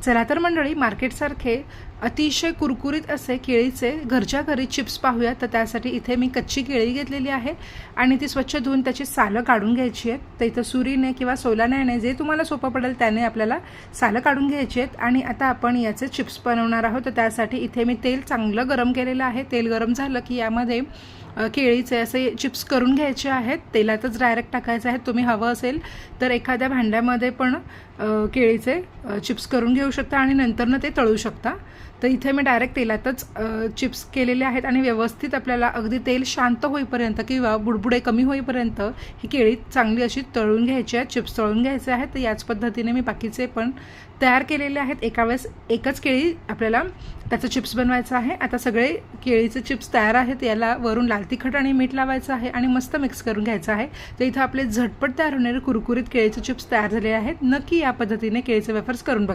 चला तर मंडळी, मार्केटसारखे अतिशय कुरकुरीत असे केळीचे घरच्या घरी चिप्स पाहूया. तर त्यासाठी इथे मी कच्ची केळी घेतलेली आहे आणि ती स्वच्छ धुवून त्याची सालं काढून घ्यायची आहेत. तर इथं सुरीने किंवा सोलाने जे तुम्हाला सोपं पडेल त्याने आपल्याला सालं काढून घ्यायची आहेत. आणि आता आपण याचे चिप्स बनवणार आहोत. तर त्यासाठी इथे मी तेल चांगलं गरम केलेलं आहे. तेल गरम झालं की यामध्ये केळीचे असे चिप्स करून घ्यायचे आहेत. तेलातच डायरेक्ट टाकायचे आहेत. तुम्ही हवं असेल तर एखाद्या भांड्यामध्ये पण केळीचे चिप्स करून घेऊ शकता आणि नंतरनं ते तळू शकता. तर इथे मी डायरेक्ट तेलातच चिप्स केलेले आहेत आणि व्यवस्थित आपल्याला अगदी तेल शांत होईपर्यंत किंवा बुडबुडे कमी होईपर्यंत ही केळी चांगली अशी तळून घ्यायची आहेत, चिप्स तळून घ्यायचे आहेत. तर याच पद्धतीने मी बाकीचे पण तयार केलेले आहेत. एका वेळेस एकच केळी आपल्याला त्याचं चिप्स बनवायचं आहे. आता सगळे केळीचे चिप्स तयार आहेत. याला वरून लाल तिखट आणि मीठ लावायचं आहे आणि मस्त मिक्स करून घ्यायचं आहे. तर इथं आपले झटपट तयार होणारे कुरकुरीत केळीचे चिप्स तयार झाले आहेत. नक्की या पद्धतीने केळीचे वेफर्स करून बघा.